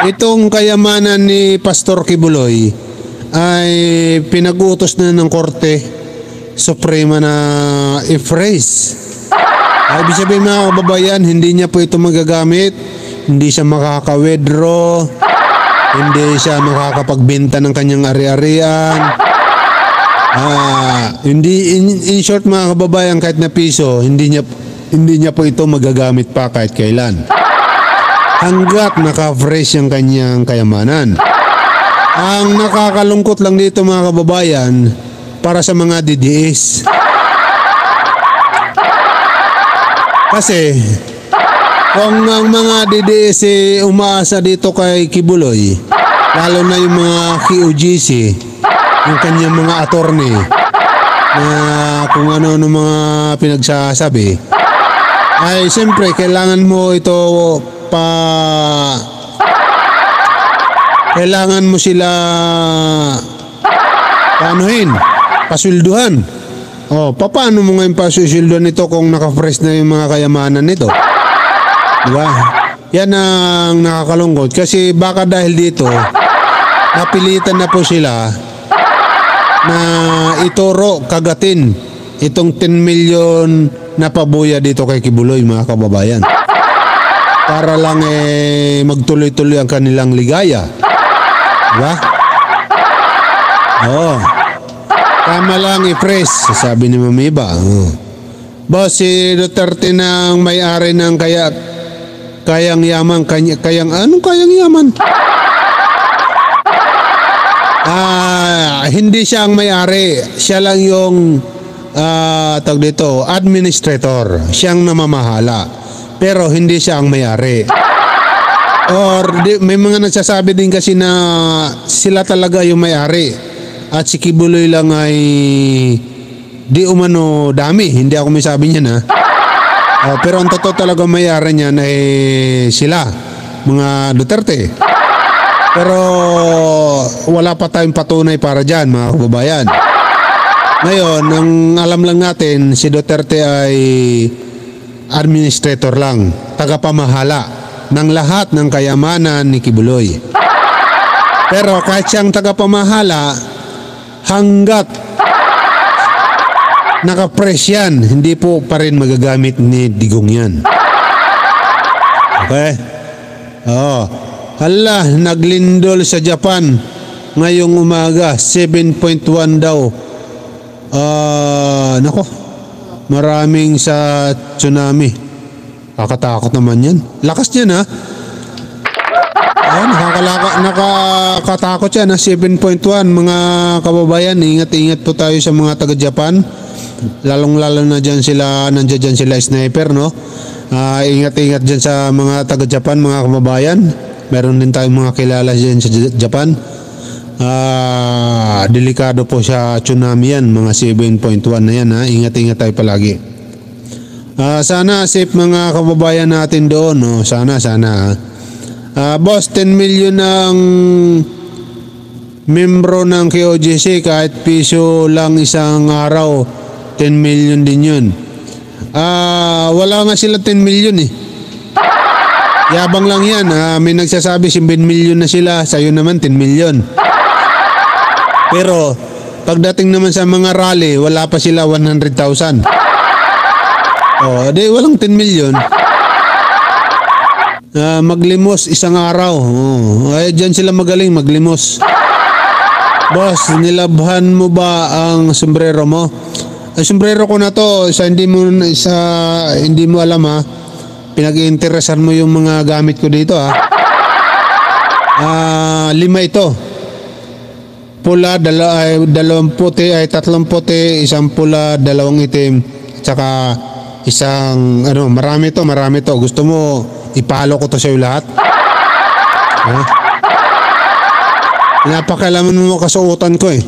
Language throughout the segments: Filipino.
Itong kayamanan ni Pastor Kibuloy ay pinag-utos na ng Korte Suprema na i-freeze. Ay, ibig sabihin mga kababayan, hindi niya po ito magagamit, hindi siya makaka-withdraw, hindi siya makakapagbenta ng kanyang ari-arian. Hindi, in short mga kababayan, kahit na piso, hindi niya po ito magagamit pa kahit kailan. Hanggat naka-freeze ang kanyang kayamanan. Ang nakakalungkot lang dito mga kababayan, para sa mga DDS. Kasi kung ang mga DDS umaasa dito kay Kibuloy, lalo na yung mga QGC, yung kanyang mga attorney, na kung ano-ano mga pinagsasabi, ay siyempre kailangan mo ito kailangan mo sila pasulduhan. Paano mo ngayon pasulduhan ito kung naka-fresh na yung mga kayamanan nito? Diba? Yan ang nakakalungkot. Kasi baka dahil dito, napilitan na po sila na ituro, kagatin itong 10 million na pabuya dito kay Kibuloy mga kababayan. Para lang magtuloy-tuloy ang kanilang ligaya. Diba? Tama lang i-press, sabi ni Mamiba. Boss, si Duterte nang may-ari ng kayang yaman, anong kayang yaman? Hindi siya ang may-ari, siya lang yung tawag dito, administrator, siyang namamahala. Pero hindi siya ang may-ari. May mga nagsasabi din kasi na sila talaga yung may-ari. At si Kibuloy lang ay di umano dami. Hindi ako may sabi niyan ha. Pero ang totoo talaga may-ari niyan ay sila, mga Duterte. Pero wala pa tayong patunay para dyan mga kababayan. Ngayon, ang alam lang natin, si Duterte ay administrator lang, tagapamahala ng lahat ng kayamanan ni Kibuloy. Pero kahit siyang tagapamahala, hanggat naka-press yan, hindi po pa rin magagamit ni Digong yan. Okay? Hala, naglindol sa Japan ngayong umaga, 7.1 daw. Nako, maraming sa tsunami. Kakatakot naman yan. Lakas niyan ha. Nakakatakot yan ha. 7.1 mga kababayan. Ingat-ingat po tayo sa mga taga-Japan. Lalong-lalo na dyan sila, nandiyan dyan sila sniper, no? Ingat-ingat dyan sa mga taga-Japan, mga kababayan. Meron din tayong mga kilala dyan sa Japan. Delikado po sa tsunami yan, mga 7.1 na yan ha. Ingat-ingat tayo palagi. Sana safe mga kababayan natin doon, no? Sana. Boss, 10 million ng membro ng KOJC, kahit piso lang isang araw, 10 million din yun. Wala nga sila 10 million eh. Yabang lang yan. May nagsasabi 7 million na sila, sa'yo naman 10 million. Pero pagdating naman sa mga rally, wala pa sila 100,000. Di walang 10 million. Maglimos isang araw. Ay, dyan sila magaling maglimos. Boss, nilabhan mo ba ang sombrero mo? Ang sombrero ko na to, hindi mo alam ha. Pinag-iinteresan mo yung mga gamit ko dito ha. 5 ito. Pula, dalawang puti, ay 3 puti, isang pula, 2 itim, tsaka isang, marami to. Gusto mo, ipalo ko to sa'yo lahat? Napakalaman mo kasuotan ko eh.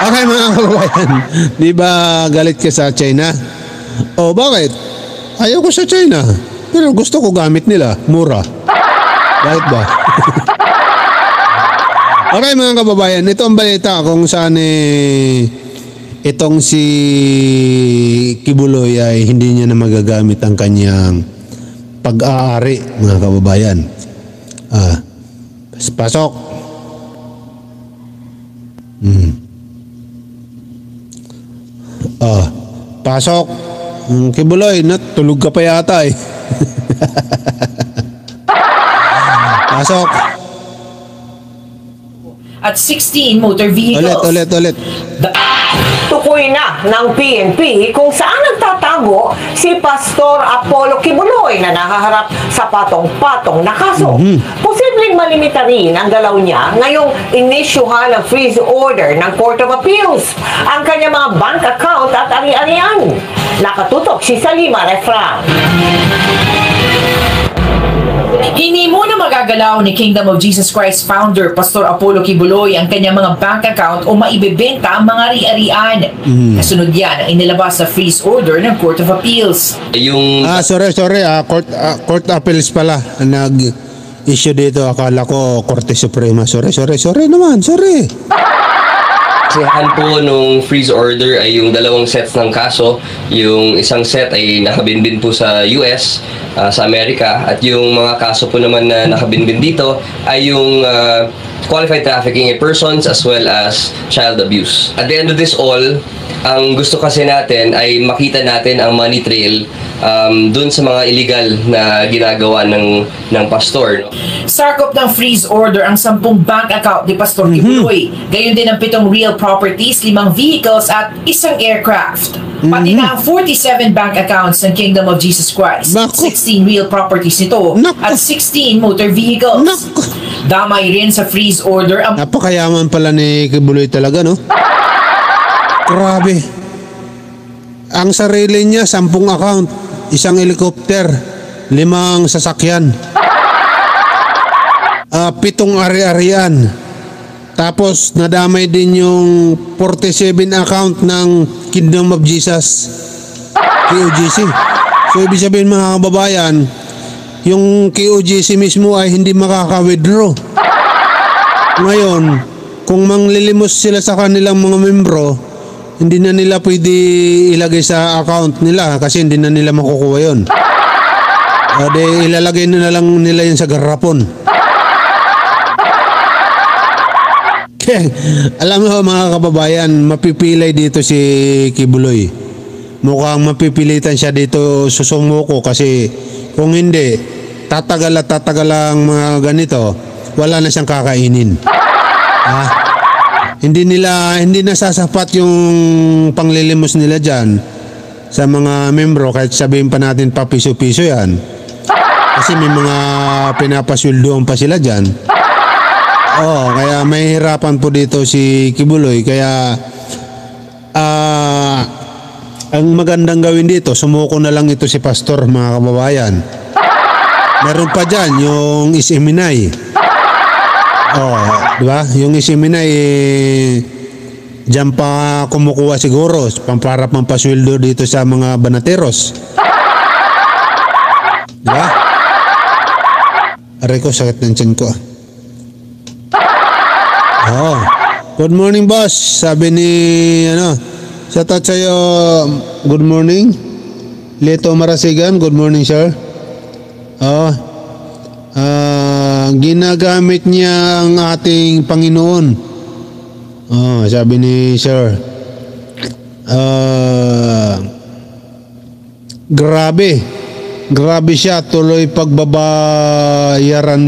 Okay mga kababayan, di ba galit ka sa China? Bakit? Ayaw ko sa China, pero gusto ko gamit nila, mura. Bakit ba? Okay mga kababayan, ito ang balita kung saan itong si Kibuloy ay hindi niya na magagamit ang kanyang pag-aari, mga kababayan. Pasok. Pasok. Kibuloy, natulog ka pa yata eh. Pasok. At 16 motor vehicles. Ulit. Tukoy na ng PNP kung saan nagtatago si Pastor Apollo Kibuloy na nakaharap sa patong-patong na kaso. Posibleng malimita rin ang galaw niya ngayong inisyuhan ng freeze order ng Court of Appeals ang kanyang mga bank account at ari-arian. Nakatutok si Salima Refran. Hindi muna magagalaw ni Kingdom of Jesus Christ founder Pastor Apollo Kibuloy ang kanyang mga bank account o maibebenta ang mga ari-arian. Kasunod yan ang inilabas na freeze order ng Court of Appeals. Sorry. Court Appeals pala ang nag-issue dito. Akala ko Korte Suprema. Sorry naman. Saksihan po nung freeze order ay yung dalawang sets ng kaso. Yung isang set ay nakabinbin po sa US, sa Amerika, at yung mga kaso po naman na nakabinbin dito ay yung qualified trafficking in persons as well as child abuse. At the end of this all, ang gusto kasi natin ay makita natin ang money trail dun sa mga illegal na ginagawa ng pastor. Sakop ng freeze order ang 10 bank account ni Pastor Kibuloy. Gayon din ang 7 real properties, 5 vehicles at 1 aircraft. Pati na ang 47 bank accounts ng Kingdom of Jesus Christ. Naku. 16 real properties nito Naku. at 16 motor vehicles. Naku. Damay rin sa freeze order ang Napakayaman pala ni Kibuloy talaga, no? Grabe. Ang sarili niya, 10 account, 1 helicopter, 5 sasakyan, 7 ari-arian. Tapos nadamay din yung 47 account ng Kingdom of Jesus, KOGC. So ibig sabihin, mga kababayan, yung KOGC mismo ay hindi makaka-withdraw. Ngayon, kung manglilimos sila sa kanilang mga membro, hindi na nila pwede ilagay sa account nila kasi hindi na nila makukuha yun. O de ilalagay na lang nila yun sa garapon. Alam mo mga kababayan, mapipilay dito si Kibuloy. Mukhang mapipilitan siya dito susumuko kasi kung hindi, tatagal ang mga ganito, wala na siyang kakainin. Hindi na sasapat yung panglilimos nila dyan sa mga membro, kahit sabihin pa natin pa piso-piso yan. Kasi may mga pinapasweldoan pa sila dyan. Kaya may hirapan po dito si Kibuloy. Kaya ang magandang gawin dito, sumuko na lang ito si Pastor, mga kababayan. Meron pa dyan yung Isiminay. Di ba? Yung Isiminay diyan pa kumukuha siguro para pampasweldo dito sa mga banateros. Di ba? Aray ko, sakit ng tiyan ko. Good morning, boss. Sabi ni shout out sa'yo. Good morning Leto Marasigan. Good morning, sir. Ginagamit niya ang ating Panginoon. Sabi ni sir. Grabe siya. Tuloy pagbabayaran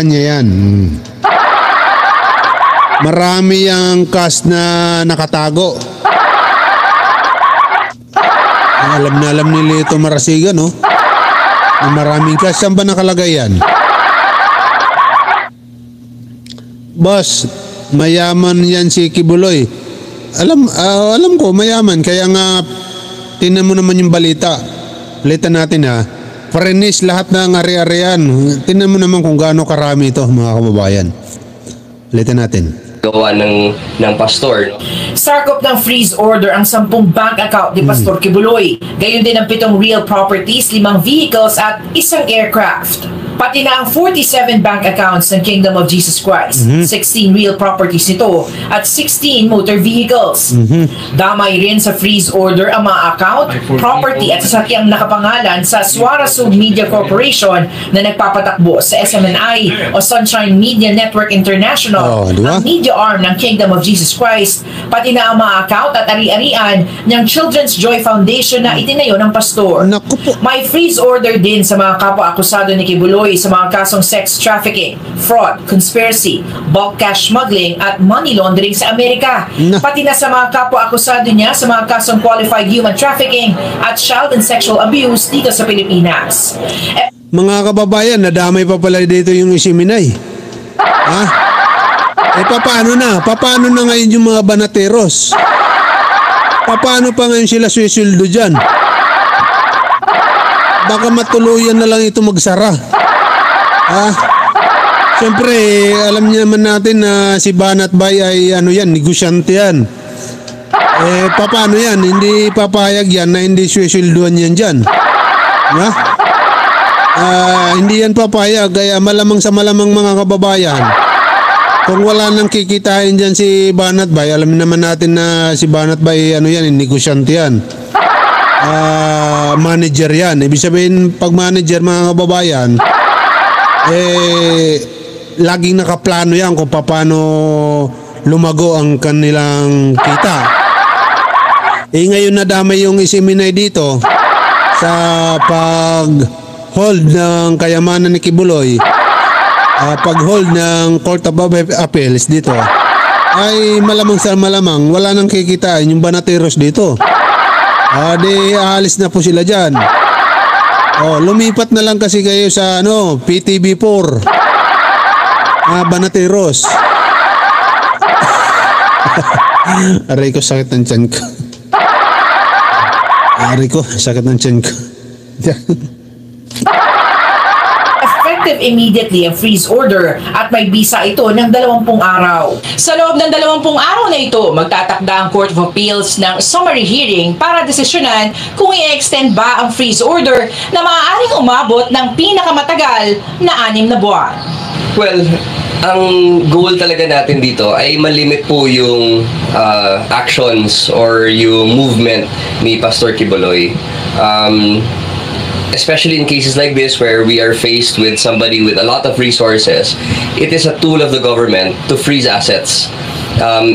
niya yan. Marami ang cash na nakatago. Alam ni Leto Marasigan, no? Maraming cash. Saan ba nakalagay yan? Boss, mayaman yan si Kibuloy. Alam ko, mayaman. Kaya nga, tingnan mo naman yung balita. Balita natin, ha. Frenis lahat ng ari-arian. Tingnan mo naman kung gaano karami ito, mga kababayan. Balita natin. Gawa ng pastor. Sakop ng freeze order ang 10 bank account ni Pastor Kibuloy. Gayon din ang 7 real properties, 5 vehicles at 1 aircraft. Pati na ang 47 bank accounts ng Kingdom of Jesus Christ, 16 real properties nito at 16 motor vehicles. Damay rin sa freeze order ang mga account, property at sasakyang nakapangalan sa Suarasug Media Corporation na nagpapatakbo sa SMNI o Sunshine Media Network International, ang media arm ng Kingdom of Jesus Christ, pati na ang mga account at ari-arian ng Children's Joy Foundation na itinayo ng pastor. Naku po. May freeze order din sa mga kapwa-akusado ni Kibuloy sa mga kasong sex trafficking, fraud, conspiracy, bulk cash smuggling at money laundering sa Amerika. Pati na sa mga kapwa-akusado niya sa mga kasong qualified human trafficking at child and sexual abuse dito sa Pilipinas. Mga kababayan, nadamay pa pala dito yung isiminay. Ha? Paano na? Paano na ngayon yung mga banateros? Paano pa ngayon sila suisuldo dyan? Baka matuluyan na lang ito magsara. Ha? Siyempre, alam niya naman natin na si Banat Bay ay negosyante yan. Paano yan? Hindi papayag yan na hindi suisulduan yan dyan. Ha? Hindi yan papayag. Kaya malamang sa malamang mga kababayan, kung wala nang kikitain dyan si Banat Bay, alam naman natin na si Banat Bay, negosyante yan. Manager yan. Ibig sabihin, pag manager mga kababayan, laging nakaplano yan kung paano lumago ang kanilang kita. Ngayon nadamay yung isiminay dito sa pag-hold ng kayamanan ni Kibuloy, pag-hold ng Court of Appeals dito, ay malamang sa malamang wala nang kikitain yung banateros dito. Di aalis na po sila dyan. Lumipat na lang kasi kayo sa PTB4. Banateros. Aray ko, sakit ng tiyan ko. Aray ko, sakit ng tiyan ko. Effective immediately ang freeze order at may bisa ito ng 20 araw. Sa loob ng 20 araw na ito, magtatakda ang Court of Appeals ng summary hearing para desisyonan kung i-extend ba ang freeze order na maaaring umabot ng pinakamatagal na 6 na buwan. Well, ang goal talaga natin dito ay malimit po yung actions or yung movement ni Pastor Kibuloy. Especially in cases like this where we are faced with somebody with a lot of resources, it is a tool of the government to freeze assets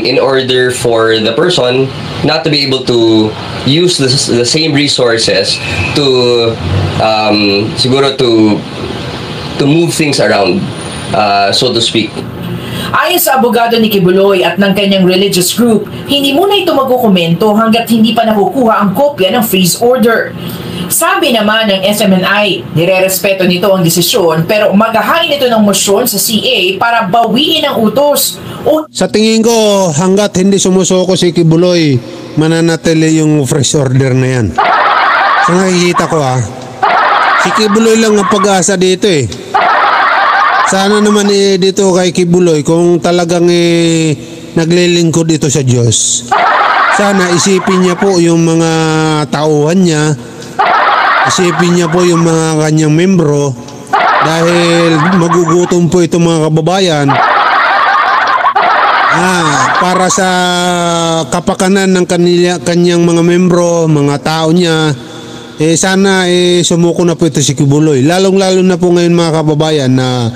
in order for the person not to be able to use the same resources to siguro to move things around, so to speak. Ayon sa abogado ni Kibuloy at ng kanyang religious group, hindi muna ito magkukomento hanggat hindi pa nakukuha ang kopya ng freeze order. Sabi naman ng SMNI, nirerespeto nito ang desisyon pero maghahain ito ng motion sa CA para bawiin ang utos. Sa tingin ko, hanggat hindi sumusoko si Kibuloy, mananatili yung fresh order na yan. Sa nakikita ko si Kibuloy lang ang pag-asa dito eh. Sana naman dito kay Kibuloy, kung talagang naglilingkod ito sa Diyos, sana isipin niya po yung mga tauhan niya, isipin niya po yung mga kanyang membro, dahil magugutom po itong mga kababayan para sa kapakanan ng kanyang mga membro, mga tao niya. Sana sumuko na po ito si Kibuloy, lalong-lalo na po ngayon mga kababayan na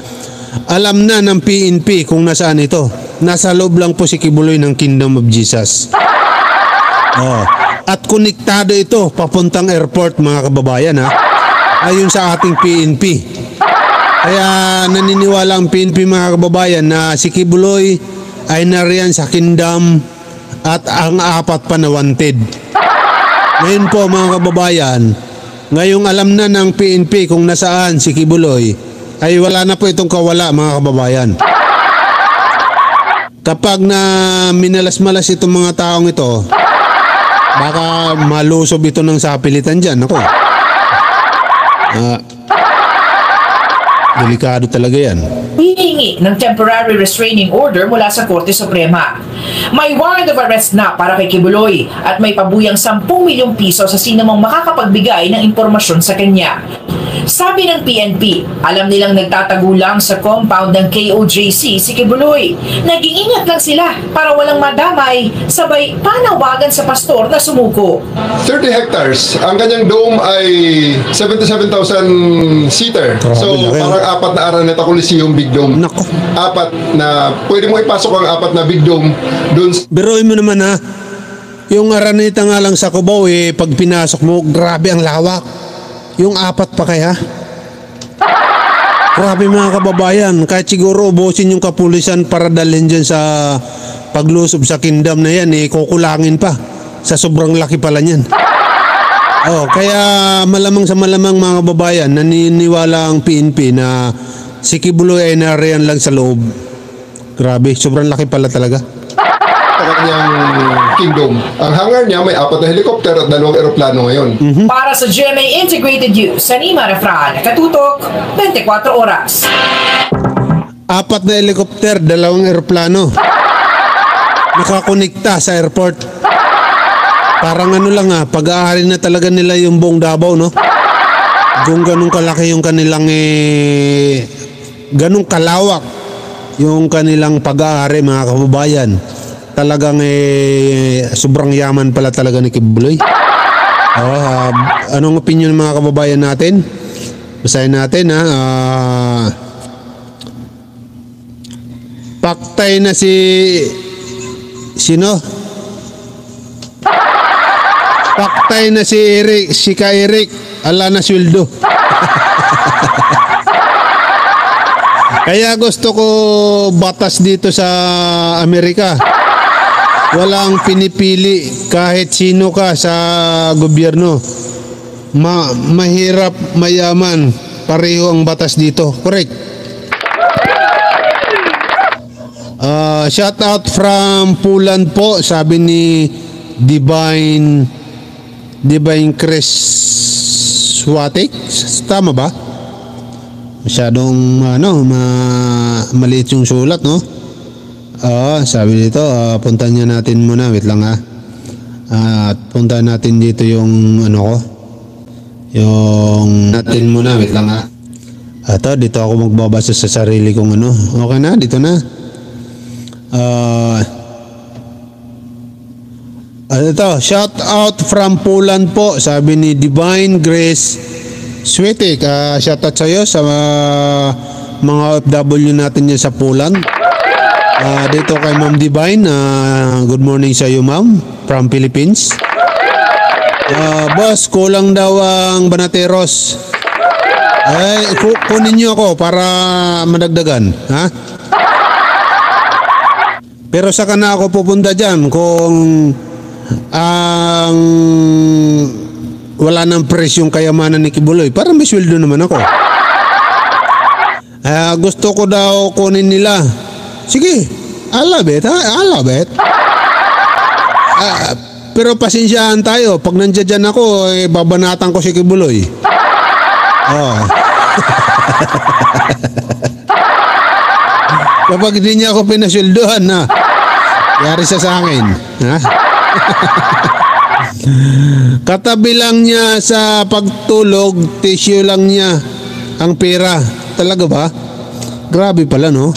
alam na ng PNP kung nasaan ito. Nasa loob lang po si Kibuloy ng Kingdom of Jesus. At konektado ito papuntang airport mga kababayan ayon sa ating PNP. Kaya naniniwala ang PNP mga kababayan na si Kibuloy ay nariyan sa Kingdom at ang 4 pa na wanted. Ngayon po mga kababayan, ngayong alam na ng PNP kung nasaan si Kibuloy, ay wala na po itong kawala mga kababayan. Kapag na minalas-malas itong mga taong ito, baka malusob ito ng sapilitan dyan. Ako. Delikado talaga yan. Hihingi ng temporary restraining order mula sa Korte Suprema. May warrant of arrest na para kay Kibuloy at may pabuyang 10 milyong piso sa sinumang makakapagbigay ng impormasyon sa kanya. Sabi ng PNP, alam nilang nagtatago lang sa compound ng KOJC si Kibuloy. Nag-iingat lang sila para walang madamay, sabay panawagan sa pastor na sumuko. 30 hectares. Ang kanyang dome ay 77,000 seater. Grabe, So, laki. parang 4 na Araneta Coliseum big dome. Nako. 4 na, pwede mo ipasok ang 4 na big dome doon. Biruin mo naman ha. Yung Araneta nga lang sa Cubao pag pinasok mo, grabe ang lawak. Yung 4 pa kaya? Grabe mga kababayan. Kahit siguro ubusin yung kapulisan para dalhin dyan sa paglusob sa kingdom na yan, kukulangin pa. Sa sobrang laki pala niyan. Kaya malamang sa malamang mga kababayan, naniniwala ang PNP na si Kibuloy ay nariyan lang sa loob. Grabe, sobrang laki pala talaga. Sa kanyang kingdom. Ang hangar niya may 4 na helicopter at 2 eroplano ngayon. Para sa GMA Integrated News, Sanima Refran, Katutok, 24 Oras. 4 na helicopter, 2 eroplano. Nakakonekta sa airport. Parang ano lang pag-aari na talaga nila yung buong Davao, no? Kung ganun kalaki yung kanilang ganun kalawak yung kanilang pag-aari mga kababayan. Talagang sobrang yaman pala talaga ni Kibuloy. Anong opinion ng mga kababayan natin? Basahin natin paktay na sino? Paktay na si Eric, si ka Eric, ala na sweldo. Kaya gusto ko batas dito sa Amerika. Walang pinipili kahit sino ka sa gobyerno. Mahirap, mayaman, pareho ang batas dito. Correct. Shout out from Poland po, sabi ni Divine Creswatic. Tama ba? Masyadong maliit yung sulat, no? Sabi dito, puntahan niya natin muna, wait lang at puntahan natin dito yung yung natin muna, wait lang dito ako magbabasa sa sarili kong okay na, dito na. Ito, shout out from Poland po, sabi ni Divine Grace Sweetik. Shout out sa'yo sa mga OFW natin dyan sa Poland. Dito kay Ma'am Divine, good morning sa iyo ma'am, from Philippines. Boss, kulang daw ang Banateros. Kunin niyo ako para madagdagan, ha? Pero saka na ako pupunta dyan kung wala nang presyong kayamanan ni Kibuloy. Para may sweldo naman ako. Gusto ko daw kunin nila. Sige, I love it. Pero pasensyahan tayo. Pag nandiyan ako, babanatan ko si Kibuloy. Kapag hindi niya ako pinasweldohan, yari sa akin. Ha? Katabi lang niya sa pagtulog, tissue lang niya ang pera. Talaga ba? Grabe pala, no?